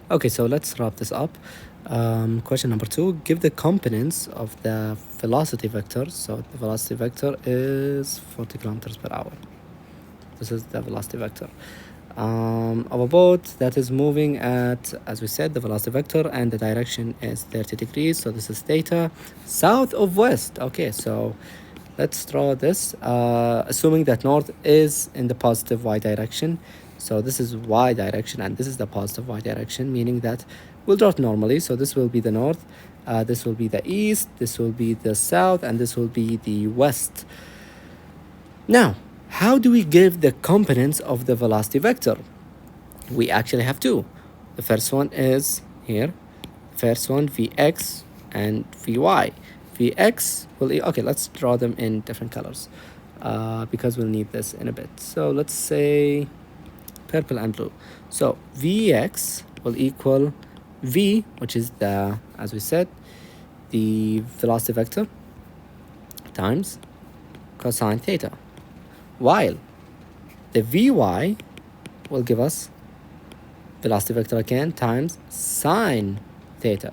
Okay, so let's wrap this up. Question number 2, give the components of the velocity vector. So the velocity vector is 40 kilometers per hour. This is the velocity vector of a boat that is moving at, as we said, the velocity vector, and the direction is 30 degrees. So this is theta, south of west. Okay, so let's draw this, assuming that north is in the positive y direction. So this is y direction, and this is the positive y direction, meaning that we'll draw it normally. So this will be the north, this will be the east, this will be the south, and this will be the west. Now, how do we give the components of the velocity vector? We actually have two. The first one is here. First one, Vx and Vy. Vx will, okay, let's draw them in different colors because we'll need this in a bit. So let's say purple and blue. So Vx will equal V, which is the, as we said, the velocity vector, times cosine theta, while the Vy will give us velocity vector again times sine theta.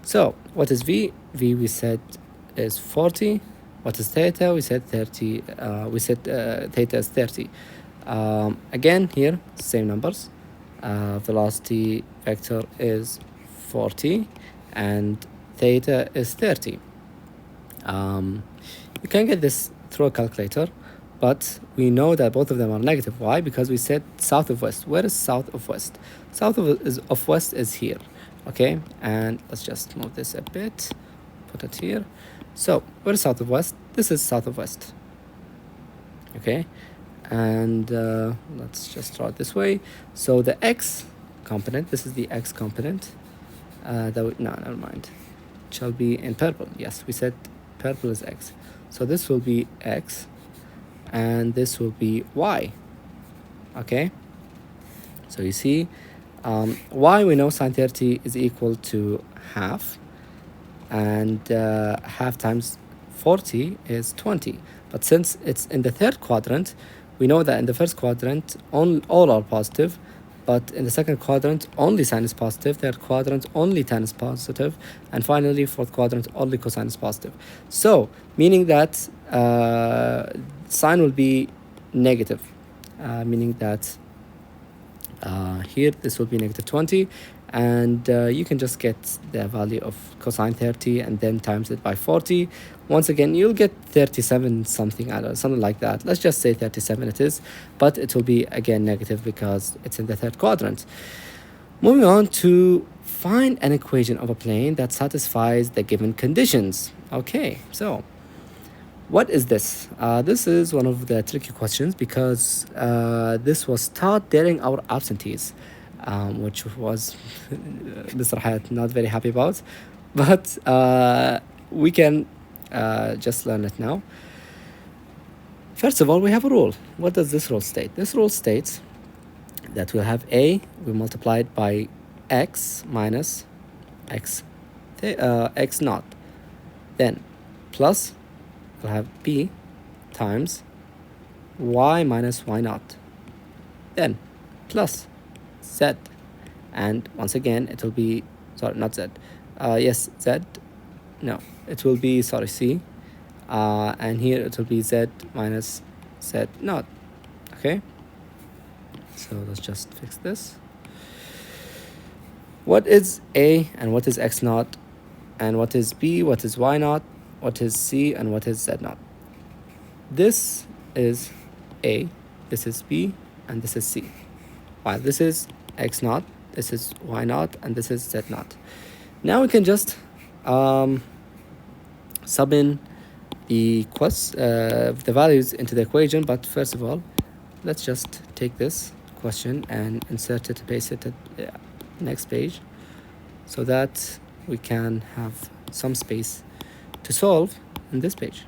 So what is V? V we said is 40. What is theta? We said 30. We said theta is 30. Again here, same numbers. Velocity vector is 40 and theta is 30. You can get this through a calculator, but we know that both of them are negative. Why? Because we said south of west. Where is south of west? South of west is here. Okay, and let's just move this a bit, put it here. So where is south of west? This is south of west. Okay, and let's just draw it this way. So the x component, this is the x component. No, never mind. It shall be in purple. Yes, we said purple is x. So this will be x, and this will be y. Okay, so you see, y we know sine 30 is equal to half, and half times 40 is 20. But since it's in the third quadrant, we know that in the first quadrant all are positive, but in the second quadrant only sine is positive, third quadrant only tan is positive, and finally fourth quadrant only cosine is positive. So meaning that sine will be negative, meaning that here this will be negative 20, and you can just get the value of cosine 30 and then times it by 40. Once again, you'll get 37 something, I don't know, something like that. Let's just say 37 it is, but it will be again negative because it's in the third quadrant. Moving on to find an equation of a plane that satisfies the given conditions. Okay, so what is this? This is one of the tricky questions because this was taught during our absentees, which was Mr. Hayat not very happy about, but we can just learn it now. First of all, we have a rule. What does this rule state? This rule states that we'll have a, we multiply it by x minus x naught, then plus we'll have b times y minus y naught, then plus z, and once again it will be, sorry, not z, yes, z, no, it will be, sorry, c, and here it will be z minus z naught. Okay, so let's just fix this. What is a and what is x naught, and what is b, what is y naught, what is c, and what is z naught? This is a, this is b, and this is c, while this is x naught, this is y naught, and this is z naught. Now we can just sub in the values into the equation, but first of all, let's just take this question and insert it, paste it at the next page, so that we can have some space to solve in this page.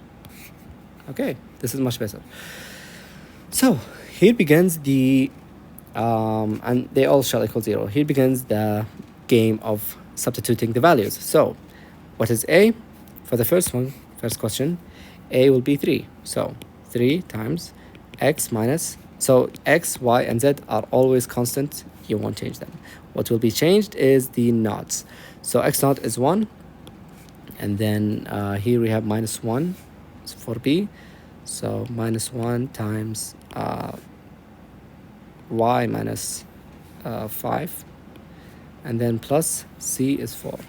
Okay, this is much better. So here begins the and they all shall equal 0. Here begins the game of substituting the values. So what is a? For the first question, a will be 3. So 3 times x minus, so x, y, and z are always constant you won't change them. What will be changed is the knots. So x naught is 1, and then here we have minus 1 for b, so minus 1 times y minus 5, and then plus c is 4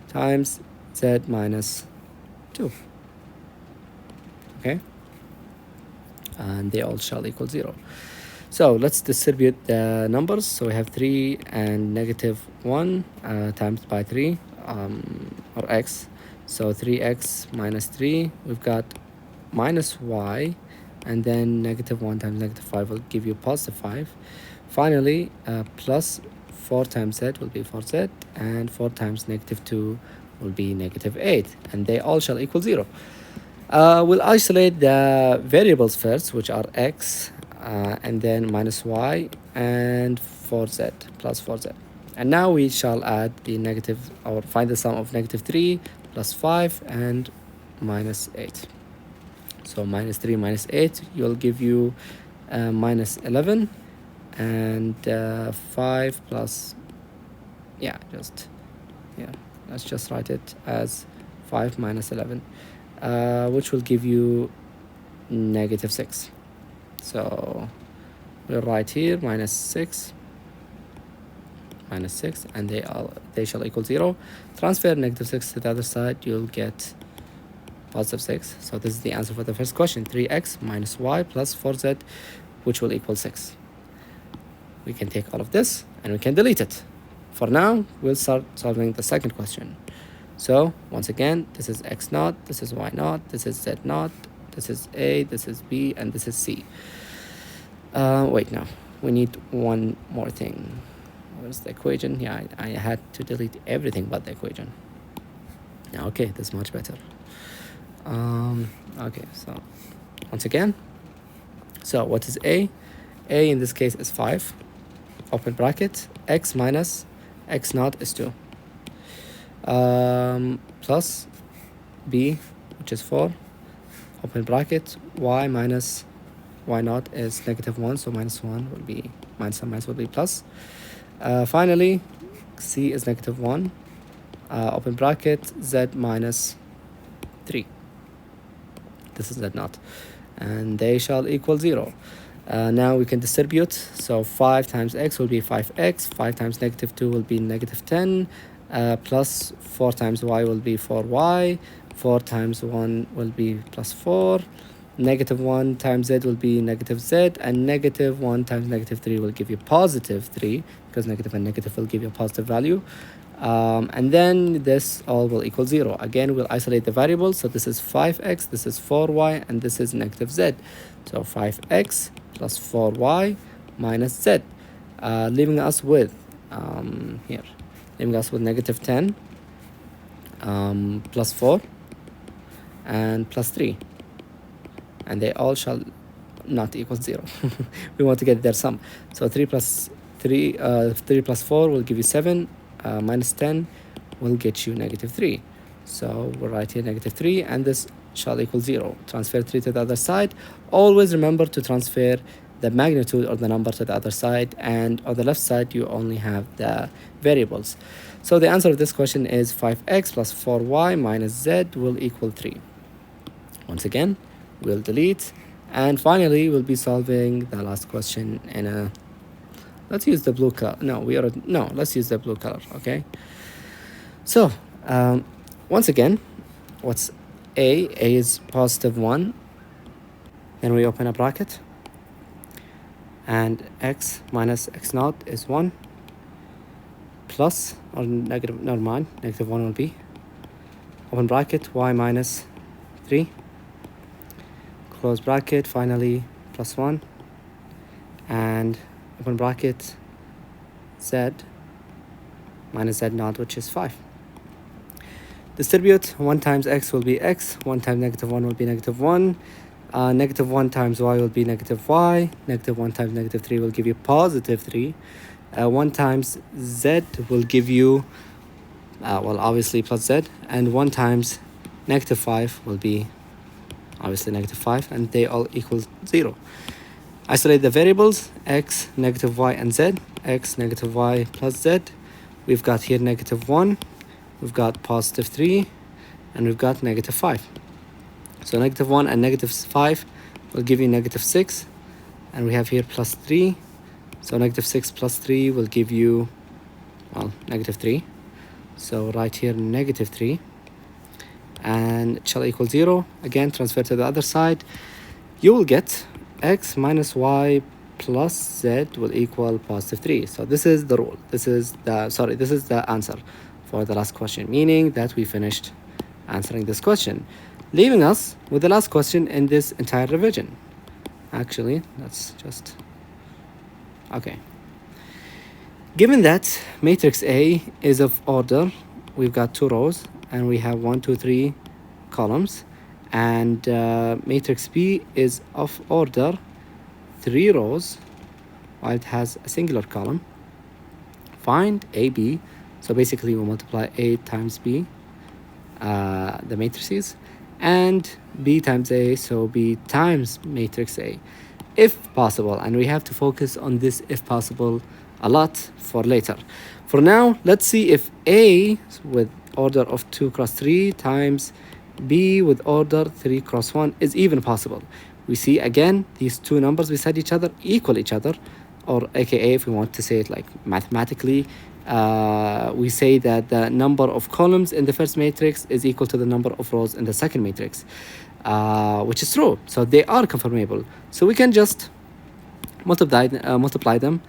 times z minus 2. Okay, and they all shall equal 0. So let's distribute the numbers. So we have 3 and negative 1 times by 3, or x. So 3x minus 3, we've got minus y, and then negative 1 times negative 5 will give you positive 5. Finally, plus 4 times z will be 4z, and 4 times negative 2 will be negative 8, and they all shall equal 0. We'll isolate the variables first, which are x, and then minus y, and 4z, plus 4z. And now we shall add the negative, or find the sum of negative 3 plus 5 and minus 8. So minus 3 minus 8 will give you minus 11, and 5 plus, let's just write it as 5 minus 11, which will give you negative 6. So we'll write here minus 6, and they shall equal 0. Transfer negative 6 to the other side, you'll get positive 6. So this is the answer for the first question, 3x minus y plus 4z, which will equal 6. We can take all of this and we can delete it. For now, we'll start solving the second question. So once again, this is x naught, this is y naught, this is z naught, this is a, this is b, and this is c. Wait, no, we need one more thing. Where's the equation? Yeah, I had to delete everything but the equation. Okay, this is much better. Okay, so once again, so what is a? A in this case is 5, open bracket, x minus x naught is 2, plus b, which is 4, open bracket, y minus y naught is negative 1, so minus 1 will be minus and minus will be plus. Finally, c is negative 1, open bracket, z minus 3. This is z naught, and they shall equal 0. Now we can distribute. So 5 times x will be 5x, 5 times negative 2 will be negative 10, plus 4 times y will be 4y, 4 times 1 will be plus 4, negative 1 times z will be negative z, and negative 1 times negative 3 will give you positive 3, because negative and negative will give you a positive value. And then this all will equal 0. Again, we'll isolate the variables. So this is 5x, this is 4y, and this is negative z. So 5x plus 4y minus z, leaving us with negative 10 plus 4 and plus 3, and they all shall not equal 0. We want to get their sum. So 3 plus 4 will give you 7, minus 10 will get you negative 3. So we'll write here negative 3, and this shall equal 0. Transfer 3 to the other side. Always remember to transfer the magnitude or the number to the other side, and on the left side you only have the variables. So the answer of this question is 5x plus 4y minus z will equal 3. Once again, we'll delete, and finally we'll be solving the last question in a, let's use the blue color. Let's use the blue color. Okay, so once again, what's a is positive 1, then we open a bracket, and x minus x naught is 1, plus, or negative, never mind, negative 1 will be, open bracket, y minus 3, close bracket, finally plus 1, and open bracket, z minus z naught, which is 5. Distribute. 1 times x will be x, 1 times negative 1 will be negative 1, negative 1 times y will be negative y, negative 1 times negative 3 will give you positive 3, 1 times z will give you, obviously plus z, and 1 times negative 5 will be obviously negative 5, and they all equal 0. Isolate the variables, x, negative y, and z. x negative y plus z. We've got here negative 1, we've got positive 3, and we've got negative 5. So negative 1 and negative 5 will give you negative 6, and we have here plus 3. So negative 6 plus 3 will give you, well, negative 3. So right here negative 3, and it shall equal 0. Again, transfer to the other side. You will get x minus y plus z will equal positive 3. So this is the rule. This is the answer for the last question, meaning that we finished answering this question, leaving us with the last question in this entire revision. Actually, let's just, okay. Given that matrix A is of order, we've got 2 rows, and we have 1, 2, 3 columns, and matrix B is of order 3 rows, while it has a singular column. Find AB. So basically we multiply A times B, the matrices, and B times A, so B times matrix A, if possible. And we have to focus on this if possible a lot for later. For now, let's see if A with order of 2 cross 3 times B with order 3 cross 1 is even possible. We see again these two numbers beside each other equal each other, or aka if we want to say it like mathematically, we say that the number of columns in the first matrix is equal to the number of rows in the second matrix, which is true. So they are conformable. So we can just multiply them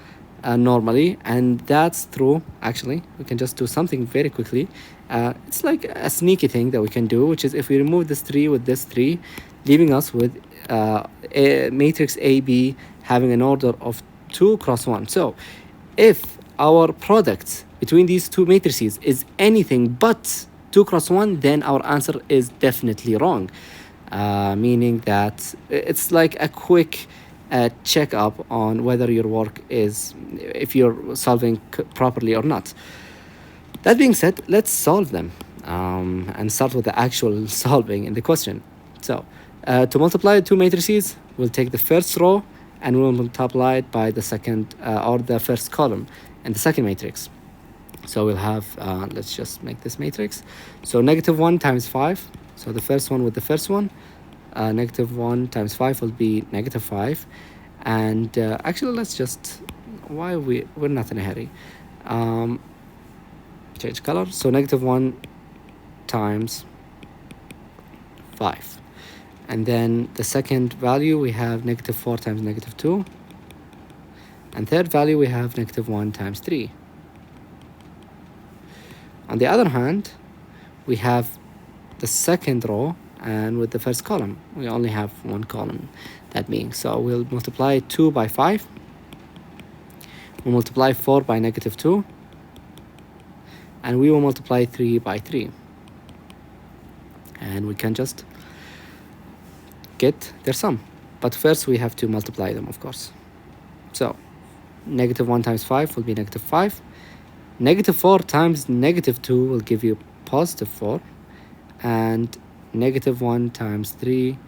normally, and that's true. Actually, we can just do something very quickly. It's like a sneaky thing that we can do, which is if we remove this 3 with this 3, leaving us with a matrix AB having an order of 2 cross 1. So if our product between these two matrices is anything but 2 cross 1, then our answer is definitely wrong, meaning that it's like a quick check up on whether your work is, if you're solving properly or not. That being said, let's solve them and start with the actual solving in the question. So to multiply 2 matrices, we'll take the first row and we'll multiply it by the second or the first column in the second matrix. So we'll have, let's just make this matrix. So negative 1 times 5. So the first one with the first one, negative 1 times 5 will be negative 5. And actually, let's just, we're not in a hurry. Change color. So negative 1 times 5. And then the second value, we have negative 4 times negative 2. And third value, we have negative 1 times 3. On the other hand, we have the second row, and with the first column, we only have one column, that means. So we'll multiply 2 by 5. We'll multiply 4 by negative 2. And we will multiply 3 by 3. And we can just get their sum. But first we have to multiply them, of course. So negative 1 times 5 will be negative 5. Negative 4 times negative 2 will give you positive 4. And negative 1 times 3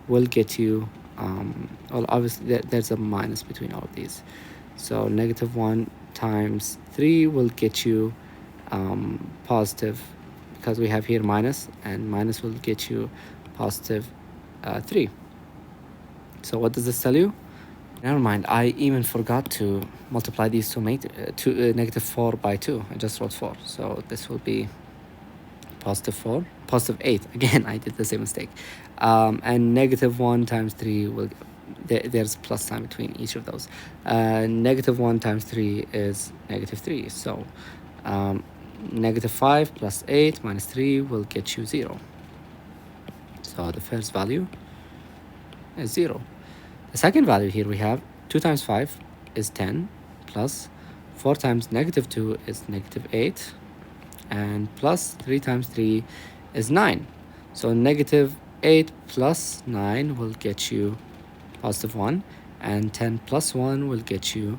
will get you, well, obviously there's a minus between all of these. So negative 1 times 3 will get you positive, because we have here minus, and minus will get you positive 3. So what does this tell you? Never mind, I even forgot to multiply these two, negative 4 by 2. I just wrote 4. So this will be positive 4, positive 8. Again, I did the same mistake. And negative 1 times 3 will, there's plus sign between each of those. Negative 1 times 3 is negative 3. So negative 5 plus 8 minus 3 will get you 0. So the first value is 0. The second value here we have 2 times 5 is 10, plus 4 times negative 2 is negative 8, and plus 3 times 3 is 9. So negative 8 plus 9 will get you positive 1, and 10 plus 1 will get you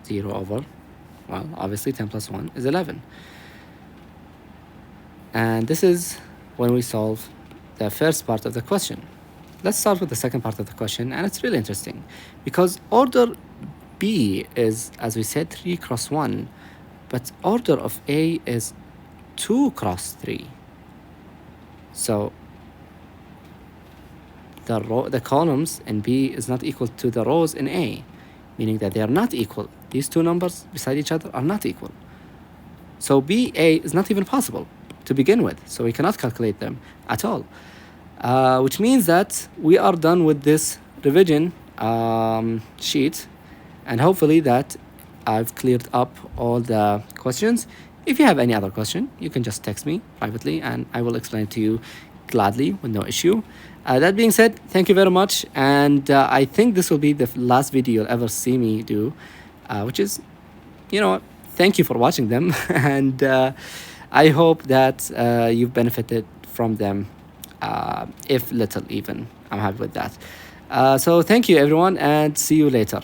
0 over, well, obviously 10 plus 1 is 11. And this is when we solve the first part of the question. Let's start with the second part of the question, and it's really interesting because order B is, as we said, 3 cross 1, but order of A is 2 cross 3. So the columns in B is not equal to the rows in A, meaning that they are not equal. These two numbers beside each other are not equal. So BA is not even possible to begin with, so we cannot calculate them at all. Which means that we are done with this revision sheet, and hopefully that I've cleared up all the questions. If you have any other question, you can just text me privately and I will explain it to you gladly with no issue. That being said, thank you very much, and I think this will be the last video you'll ever see me do, which is, you know, thank you for watching them, and I hope that you've benefited from them, if little even. I'm happy with that. So thank you everyone, and see you later.